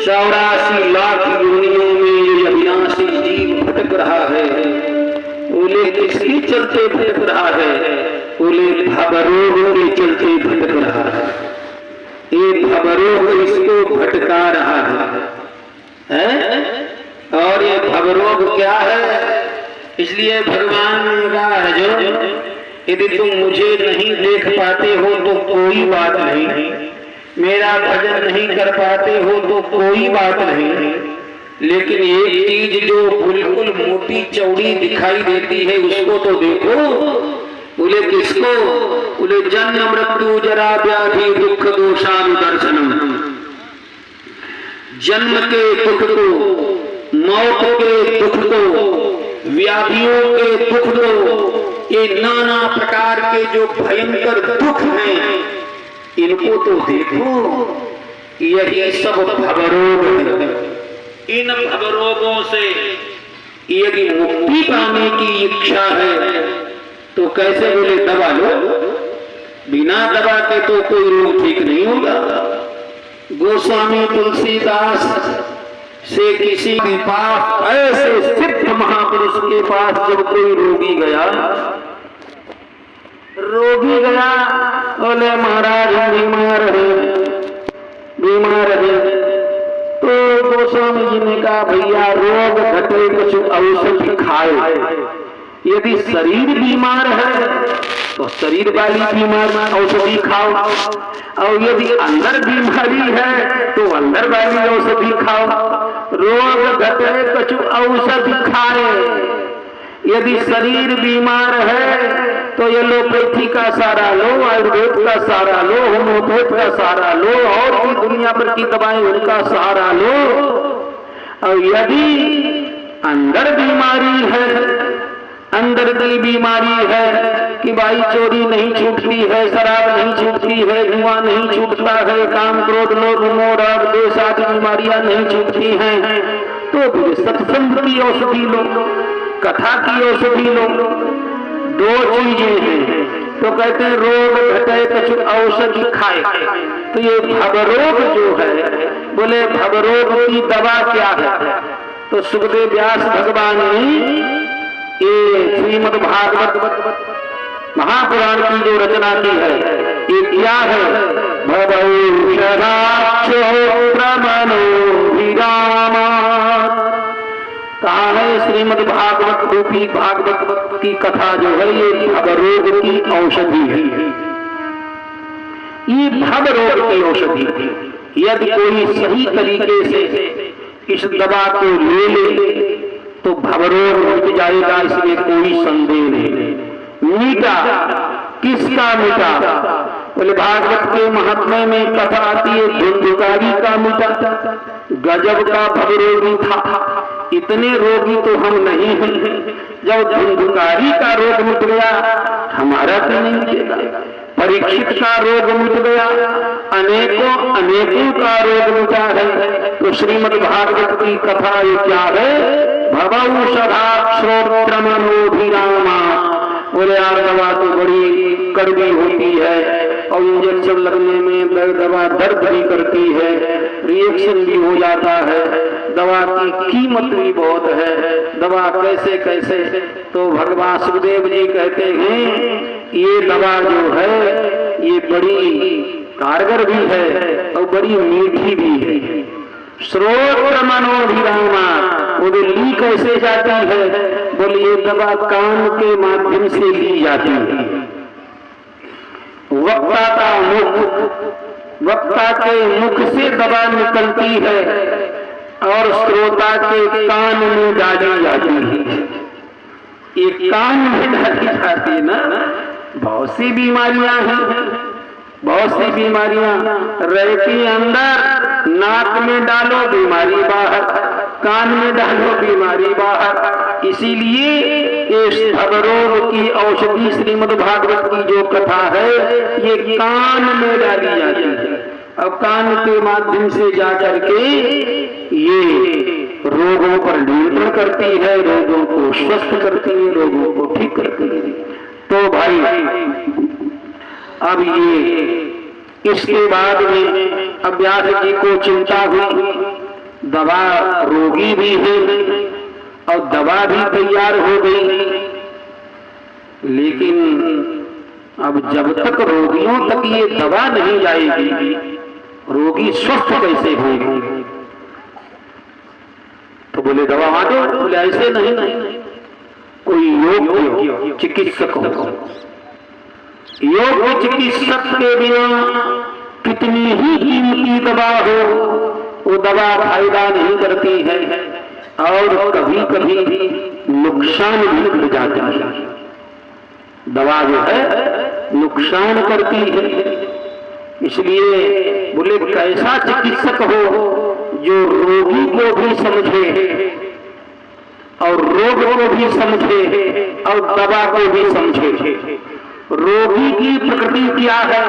84 लाख योनियों में ये अविनाशी जीव भटक रहा है। बोले किसके चलते भटक रहा है? बोले भवरोग के चलते भटक रहा है। ये भवरोग इसको भटका रहा है? और ये भवरोग क्या है? इसलिए भगवान ने कहा है जो यदि तुम मुझे नहीं देख पाते हो तो कोई बात नहीं, मेरा भजन नहीं कर पाते हो तो कोई बात नहीं, लेकिन एक चीज जो बिल्कुल मोटी चौड़ी दिखाई देती है उसको तो देखो। बोले किसको? बोले जन्म मृत्यु जरा व्याधि दुख दोषानुदर्शनम। जन्म के दुख को, मौत के दुख को, व्याधियों के दुख को, ये नाना प्रकार के जो भयंकर दुख हैं इनको तो देखो। यही सब भवरोग है। इन भवरोगों से यदि मुक्ति पाने की इच्छा है तो कैसे? बोले दवा लो, बिना दवा के तो कोई रोग ठीक नहीं होगा। गोस्वामी तुलसीदास से किसी के पास, ऐसे सिद्ध महापुरुष के पास जब कोई रोगी गया, बोले महाराज बीमार है। तो गोस्वामी जी ने कहा भैया रोग घटे कुछ औषधि खाए। यदि शरीर बीमार है तो शरीर वाली बीमार औषधि खाओ, और यदि अंदर बीमारी है तो अंदर वाली औषधि खाओ। रोग घटे कुछ औषधि खाए। यदि शरीर बीमार है तो एलोपैथी का सहारा लो, आयुर्वेद का सहारा लो, होम्योपैथ का सहारा लो, और भी दुनिया भर की दवाएं उनका सहारा लो। और यदि अंदर बीमारी है, अंदर की बीमारी है कि भाई चोरी नहीं छूटती है, शराब नहीं छूटती है, धुआं नहीं छूटता है, काम क्रोध लोभ मोह और द्वेष आदि बीमारियां नहीं छूटती हैं, तो फिर सत्संग की औषधि लो, कथा की औषधि लो। दो चीजें हैं तो कहते हैं रोग घटे कुछ औषधि खाए। तो ये भवरोग जो है, बोले भवरोग की दवा क्या है? तो सुखदेव व्यास भगवान ने ये श्रीमद् भागवत महापुराण की जो रचना की है, ये क्या है? भवौषधाक्षो प्रमनोभिरामा। कहा है श्रीमद् भागवत रूपी भागवत की कथा जो है ये भवरोग की औषधि है। ये भवरोग की औषधि थी। यदि कोई सही तरीके से इस दवा को ले ले तो भवरोग मिट जाएगा, इसमें कोई संदेह नहीं। मीठा किसका मीठा? बोले भागवत के महात्म्य में कथा आती है धुंधुकारी का मीठा। गजब का भवरोगी था। इतने रोगी तो हम नहीं हैं। जब धुंधुकारी का रोग मिट गया हमारा तो नहीं मिटेगा। परीक्षित का रोग मिट गया, अनेकों का रोग मिटा है। तो श्रीमद् भागवत की कथा ये क्या है? भवौषधाक्षो प्रमनोभिरामा। बोले यार दवा तो बड़ी कड़वी होती है और इंजेक्शन लगने में दवा दर्द भी करती है, रिएक्शन भी हो जाता है, दवा की कीमत भी बहुत है, दवा कैसे कैसे। तो भगवान सुखदेव जी कहते हैं ये दवा जो है ये बड़ी कारगर भी है और बड़ी मीठी भी है। श्रोत्र मनोभिरामा। बोले ली कैसे जाती है? बोले ये दवा कान के माध्यम से ली जाती है। वक्ता के मुख से दवा निकलती है और श्रोता के कान में डाली जाती है। ये कान में डाली जाती ना। बहुत सी बीमारियां हैं, बहुत सी बीमारियां रहती अंदर। नाक में डालो बीमारी बाहर, कान में डालो बीमारी बाहर। इसीलिए इस भवरोग की औषधि श्रीमद् भागवत की जो कथा है ये कान में डाली जाती है। अब कान के माध्यम से जाकर के ये रोगों पर नियंत्रण करती है, रोगों को स्वस्थ करती है, रोगों को ठीक करती है। तो भाई अब ये इसके बाद में अब व्यास जी को चिंता हुई, दवा रोगी भी है और दवा भी तैयार हो गई, लेकिन अब जब तक रोगियों तक ये दवा नहीं जाएगी रोगी स्वस्थ कैसे होंगे। तो बोले दवा वहां दो, बोले ऐसे नहीं, कोई योग चिकित्सक हो। योग चिकित्सक के बिना कितनी ही कीमती दवा हो वो दवा फायदा नहीं करती है और कभी कभी नुकसान भी कर जाती है। दवा जो है नुकसान करती है, इसलिए बोले कैसा चिकित्सक हो जो रोगी को भी समझे और रोग को भी समझे और दवा को भी समझे। रोगी की प्रकृति क्या है,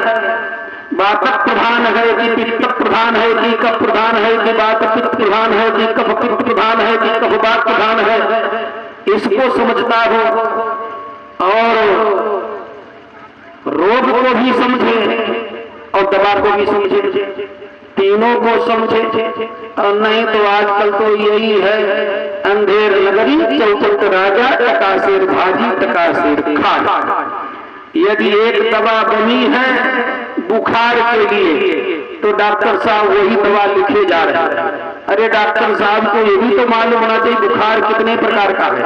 वातक प्रधान है कि पित्त प्रधान है कि कफ प्रधान है कि वात पित्त प्रधान है कि कफ पित्त प्रधान है कि कफ वात प्रधान है, इसको समझता हो और रोग को भी समझे और दवा को भी समझे, तीनों को समझे। और नहीं तो आजकल तो यही है, अंधेर नगरी चौचक राजा टकासेर भाजी टकासेर खा। यदि एक दवा बनी है बुखार के लिए तो डॉक्टर साहब वही दवा लिखे जा रहे हैं। अरे डॉक्टर साहब को ये भी तो मालूम होना चाहिए बुखार कितने प्रकार का है।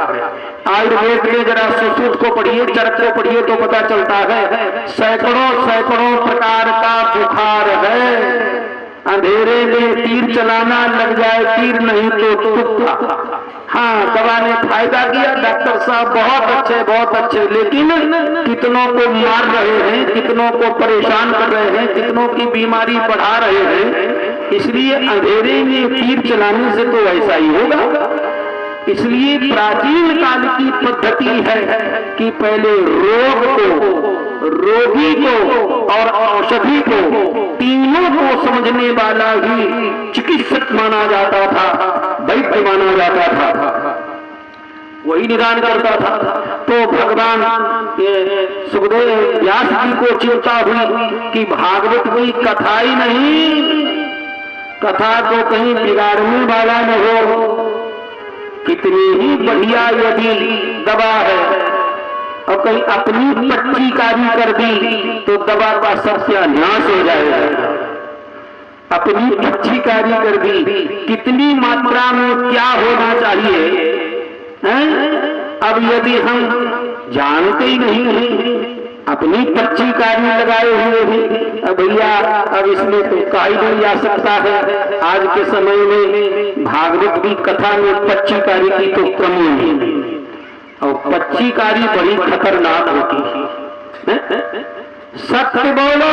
आयुर्वेद में जरा सुश्रुत को पढ़िए, चरक को पढ़िए तो पता चलता है सैकड़ों प्रकार का बुखार है। अंधेरे में तीर चलाना लग जाए, तीर नहीं तो तुक्का। हाँ, दवा ने फायदा किया, डॉक्टर साहब बहुत अच्छे, लेकिन कितनों को मार रहे हैं, कितनों को परेशान कर रहे हैं, कितनों की बीमारी बढ़ा रहे हैं। इसलिए अंधेरे में तीर चलाने से तो ऐसा ही होगा। इसलिए प्राचीन काल की पद्धति है कि पहले रोग को, रोगी को और औषधि को, तीनों को समझने वाला ही चिकित्सक माना जाता था, वैद्य माना जाता था, वही निदान करता था। तो भगवान सुखदेव व्यास जी को चिंता हुई कि भागवत कोई कथा ही नहीं, कथा को कहीं बिगाड़ने वाला न हो। कितनी ही बढ़िया यदि दवा है और कहीं अपनी पच्चीकारी कर दी तो दवा का सत्यानाश हो जाएगा। अपनी पच्चीकारी कर दी, कितनी मात्रा में क्या होना चाहिए हैं? अब यदि हम जानते ही नहीं, अपनी पच्चीकारी लगाए हुए हैं, अब भैया अब इसमें तो काई नहीं जा सकता है। आज के समय में भागवत की कथा में पच्चीकारी की तो कमी नहीं, और पच्चीकारी बड़ी खतरनाक होती है। सत्य बोलो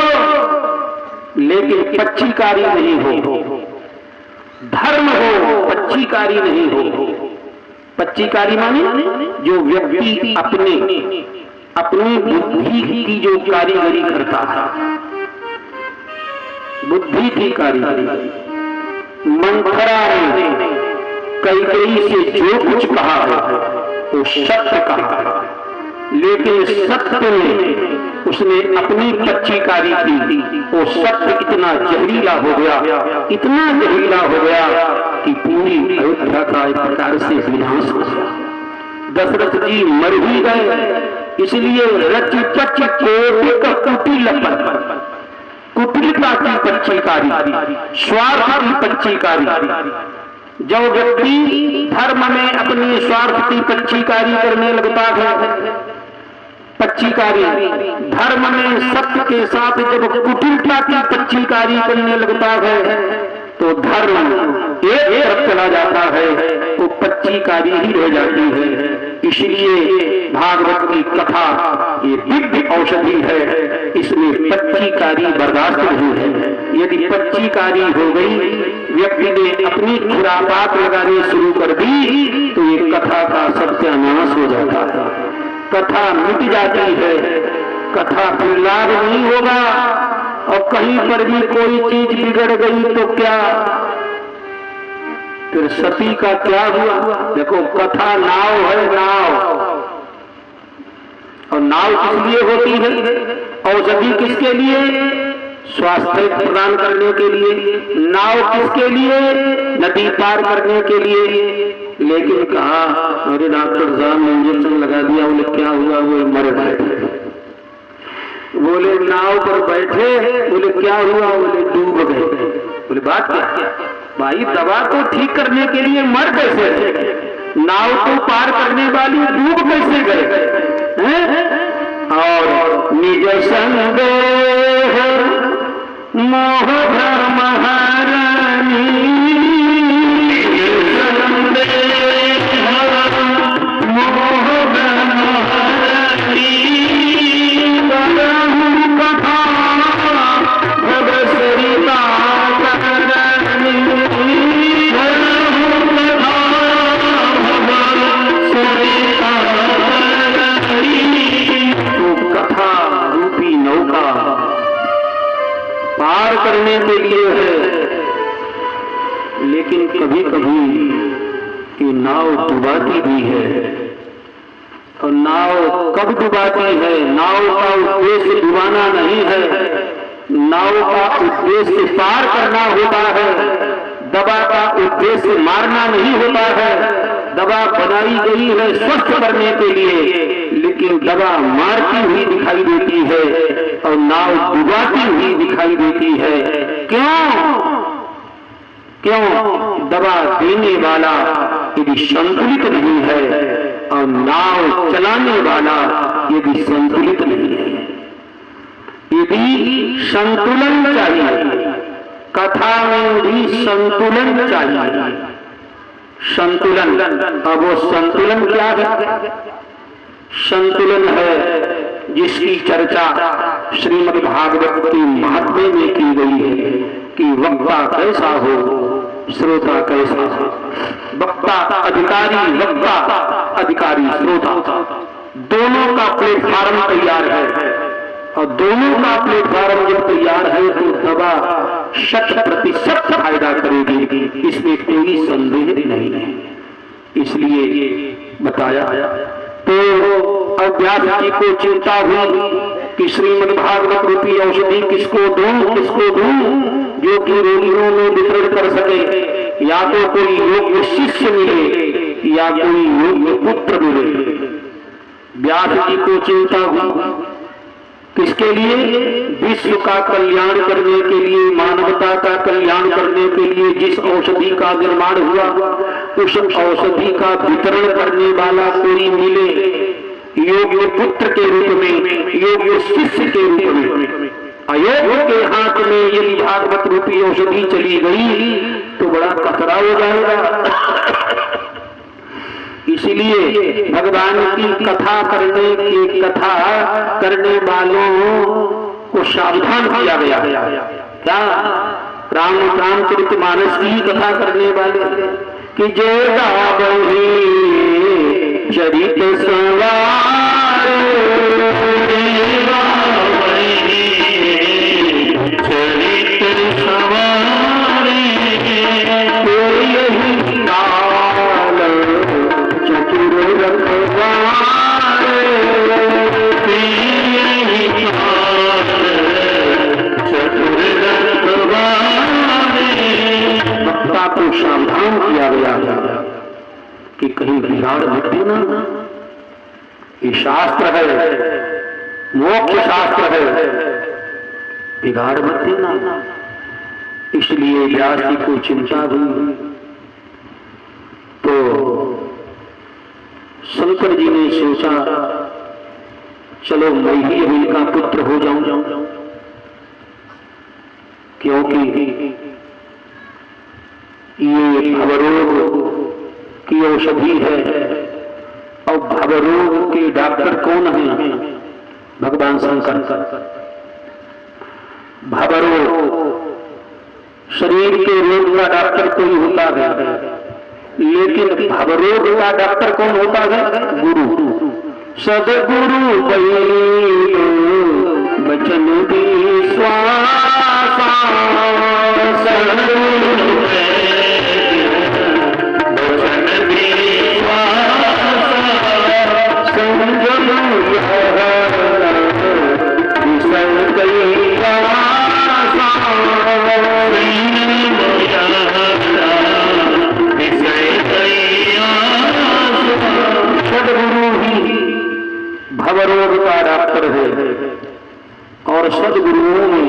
लेकिन पच्चीकारी नहीं हो, धर्म हो पच्चीकारी नहीं हो। पच्चीकारी माने जो व्यक्ति अपनी बुद्धि की जो कारीगरी करता है, बुद्धि की कारीगरी। मंथरा ने कैकेयी से जो कुछ कहा है वो सत्य कहा, लेकिन सत्य में उसने अपनी पच्चीकारी की। वो सत्य इतना जहरीला हो गया, इतना जहरीला हो गया कि पूरी अयोध्या का एक प्रकार से विनाश हो गया। दशरथ जी मर ही गए, इसलिए रच पच के कुटिलता की पच्चीकारी, स्वार्थ की पच्चीकारी। जो व्यक्ति धर्म में अपनी स्वार्थ की पच्चीकारी करने लगता है, पच्चीकारी धर्म में सत्य के साथ जब कुटिलता की पच्चीकारी करने लगता है तो धर्म एक तरफ चला जाता है, वो पच्चीकारी ही रह जाती है। इसलिए भागवत की कथा ये दिव्य औषधि है, इसमें पच्चीकारी बर्दाश्त नहीं है। यदि पच्चीकारी हो गई, व्यक्ति ने अपनी खुरापात लगाने शुरू कर दी तो ये कथा का सत्यानाश हो जाता है, कथा मिट जाती है, कथा फिर लाभ नहीं होगा। और कहीं पर भी कोई चीज बिगड़ गई तो क्या, फिर सती का क्या हुआ? देखो कथा नाव है, नाव और नाव किस लिए होती है? औषधि किसके लिए? स्वास्थ्य प्रदान करने के लिए। नाव किसके लिए? नदी पार करने के लिए। लेकिन कहा अरे डॉक्टर साहब ने इंजेक्शन लगा दिया। बोले क्या हुआ? वो मर गए। बोले नाव पर बैठे। बोले क्या हुआ? बोले डूब गए। बोले बात क्या? भाई दवा को ठीक करने के लिए मर कैसे? नाव को पार करने वाली डूब कैसे गए? और निज संदेह मोह भ्रम हरनी, मोह भ्रम हरनी, कथा भव सरिता करनी, कथा रूपी नौका पार करने के लिए है। लेकिन कभी कभी ये नाव डुबाती भी है। और नाव कब डुबाती है? नाव का उद्देश्य डुबाना नहीं है, नाव का उद्देश्य पार करना होता है। दवा का उद्देश्य मारना नहीं होता है। दवा बनाई गई है स्वस्थ करने के लिए, लेकिन दवा मारती हुई दिखाई देती है और नाव डुबाती हुई दिखाई देती है। क्यों? दवा देने वाला यदि संतुलित नहीं है और नाव चलाने वाला यदि संतुलित नहीं है। यदि संतुलन चाहिए, कथा में भी संतुलन चाहिए। संतुलन, अब वो संतुलन क्या है? संतुलन है जिसकी चर्चा श्रीमद् भागवत के महात्म्य में की गई है कि वक्ता कैसा हो, श्रोता कैसा हो। वक्ता अधिकारी, वक्ता अधिकारी श्रोता, दोनों का प्लेटफार्म तैयार है। और दोनों का प्लेटफार्म जब तैयार है तो दवा 100% फायदा करेगी, इसमें कोई संदेह नहीं है। इसलिए बताया। तो अब व्यास जी को चिंता हुई कि श्रीमद् भागवत रूपी औषधि किसको दूं जो कि रोगियों में वितरण कर सके। या तो कोई योग्य शिष्य मिले या कोई योग्य पुत्र मिले। व्यास जी को चिंता हुई किसके लिए? विश्व का कल्याण करने के लिए, मानवता का कल्याण करने के लिए जिस औषधि का निर्माण हुआ, उस औषधि का वितरण करने वाला कोई मिले, योग्य पुत्र के रूप में, योग्य शिष्य के रूप में। अयोग्य के हाथ में यदि भागवत रूपी औषधि चली गई तो बड़ा खतरा हो जाएगा। इसलिए भगवान की कथा करने वालों को सावधान किया गया। क्या? रामचरितमानस की कथा करने वाले कि जो गावहि चरित सवारे, चरित सवारे, यही काल चतुर रखवारे, यही काल चतुर रखवारे। वक्ता को सावधान किया गया कि कहीं बिगाड़ मत देना। ये शास्त्र है, मोक्ष शास्त्र है, बिगाड़ मत देना। इसलिए व्यास जी को चिंता हुई। तो शंकर जी ने सोचा चलो मैं ही इनका पुत्र हो जाऊं, क्योंकि ये भवरोग की औषधि है। और भवरोग के डॉक्टर कौन है? भगवान शंकर। भवरोग शरीर के रोग का डॉक्टर कोई होता है, लेकिन भवरोग का डॉक्टर कौन होता है? गुरु। सदगुरु वचन विश्वासा, सदगुरु वचन विश्वासा, संजम और सदगुरुओं में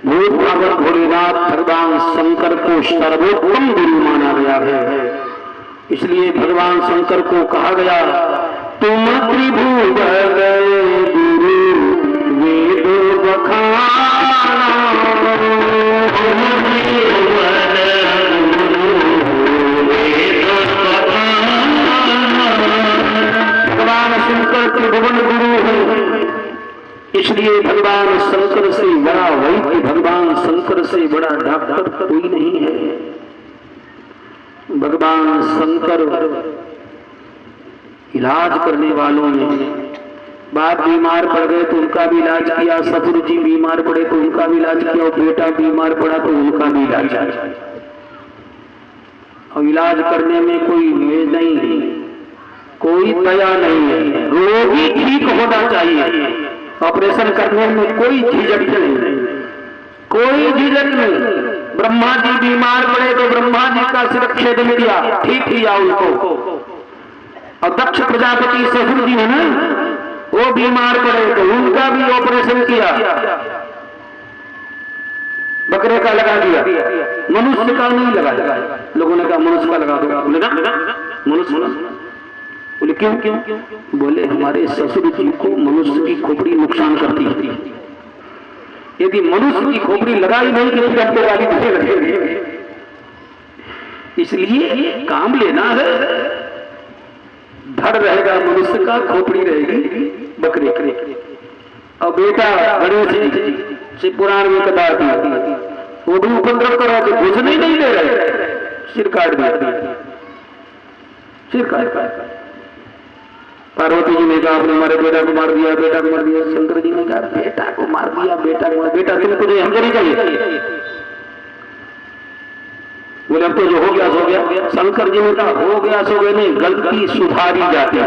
भूत भागवत भोलेनाथ भगवान शंकर को सर्वोत्तम गुरु माना गया है। इसलिए भगवान शंकर को कहा गया, तुम त्रिभुवन गुरु वेद बखाना, भगवान शंकर त्रिभुवन गुरु है। इसलिए भगवान शंकर से बड़ा वैद्य, भगवान शंकर से बड़ा डॉक्टर कोई नहीं है। भगवान शंकर इलाज करने वालों में, बाप बीमार पड़ गए तो उनका भी इलाज किया, ससुर जी बीमार पड़े तो उनका भी इलाज किया, और बेटा बीमार पड़ा तो उनका भी इलाज किया। और इलाज करने में कोई मेज नहीं है, कोई दया नहीं है, रोगी ठीक होना चाहिए। ऑपरेशन करने में कोई झिझक नहीं, कोई झिझक नहीं। ब्रह्मा जी बीमार पड़े तो ब्रह्मा जी का शिरच्छेद में दिया, ठीक किया उनको। और दक्ष प्रजापति ससुर जी है ना, वो बीमार पड़े तो उनका भी ऑपरेशन किया, बकरे का लगा दिया, मनुष्य का नहीं लगा। लोगों ने कहा मनुष्य का लगा दो, बोले ना मनुष्य। बोले क्यों क्यों? बोले हमारे ससुर जी को मनुष्य की खोपड़ी नुकसान करती है, यदि मनुष्य की खोपड़ी लगाई नहीं कि घंटे वाली लगेगी। इसलिए काम लेना है, धड़ रहेगा मनुष्य का, खोपड़ी रहेगी बकरे की। और बेटा गणेश जी से पुराण में कथा दी, वो भी उपद्रव करो तो घुसने नहीं दे रहे, सिर काट दिया, सिर काट। पार्वती जी ने कहा आपने हमारे बेटा को मार दिया, बेटा को मार दिया। शंकर जी ने कहा बेटा को मार दिया, बेटा को मार, बेटा तुमको नहीं, हमको नहीं चाहिए। बोले अब तो जो हो गया सो गया। शंकर जी ने कहा हो गया सो गया नहीं, गलती सुधारी जाती है।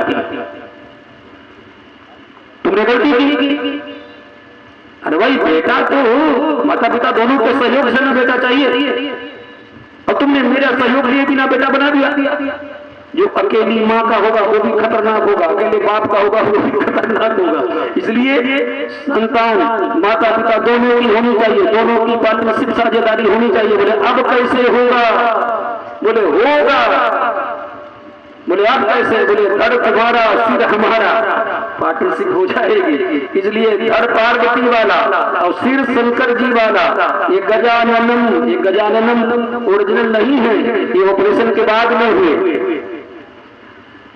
तुमने गलती की, अरे भाई बेटा तो माता पिता दोनों के सहयोग से ना बेटा चाहिए, और तुमने मेरा सहयोग लिए बिना बेटा बना दिया। जो अकेली माँ का होगा वो भी खतरनाक होगा, अकेले बाप का होगा वो भी खतरनाक होगा। इसलिए संतान माता पिता दोनों की होनी चाहिए, दोनों की पार्टनरशिप साझेदारी होनी चाहिए। बोले अब कैसे होगा? बोले होगा। बोले अब कैसे? बोले धड़ तुम्हारा सिर हमारा, पार्टनरशिप हो जाएगी। इसलिए धड़ पार्वती वाला और सिर शंकर जी वाला। ये गजाननम ओरिजिनल नहीं है, ये ऑपरेशन के बाद में हुए,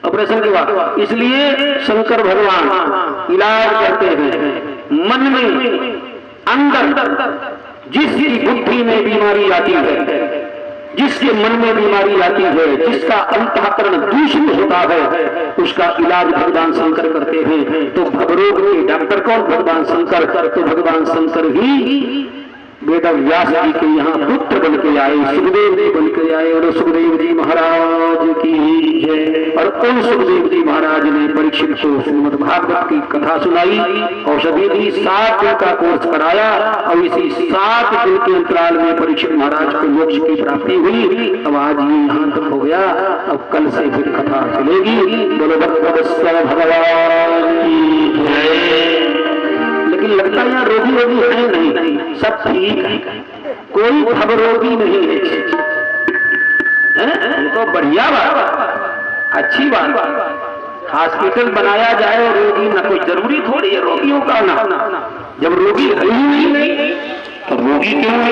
ऑपरेशन के बाद। इसलिए शंकर भगवान इलाज करते हैं मन में, अंदर जिसकी बुद्धि में बीमारी आती है, जिसके मन में बीमारी आती है, जिसका अंतःकरण दूषित होता है, उसका इलाज भगवान शंकर करते हैं। तो भवरोग के डॉक्टर कौन? भगवान शंकर। तो भगवान शंकर ही वेद व्यास जी के यहाँ पुत्र बन के आए, सुखदेव जी बन के आए। और सुखदेव जी महाराज की जय। और उन सुखदेव जी महाराज ने परीक्षित को श्रीमद् भागवत की कथा सुनाई, औषधि दी, 7 दिन का कोर्स कराया। और इसी 7 दिन के अंतराल में परीक्षित महाराज को मोक्ष की प्राप्ति हुई। अब आज ये यहाँ तक हो गया, अब कल से फिर कथा चलेगी। बोलो भगवत भगवान की जय। लेकिन लगता है यहाँ रोगी है नहीं, सब ठीक है, कोई भव रोगी नहीं है। ये तो बढ़िया बात, अच्छी बात। हॉस्पिटल बनाया जाए और रोगी ना, कोई जरूरी थोड़ी है रोगियों का ना। जब रोगी है ही नहीं तो रोगी क्यों?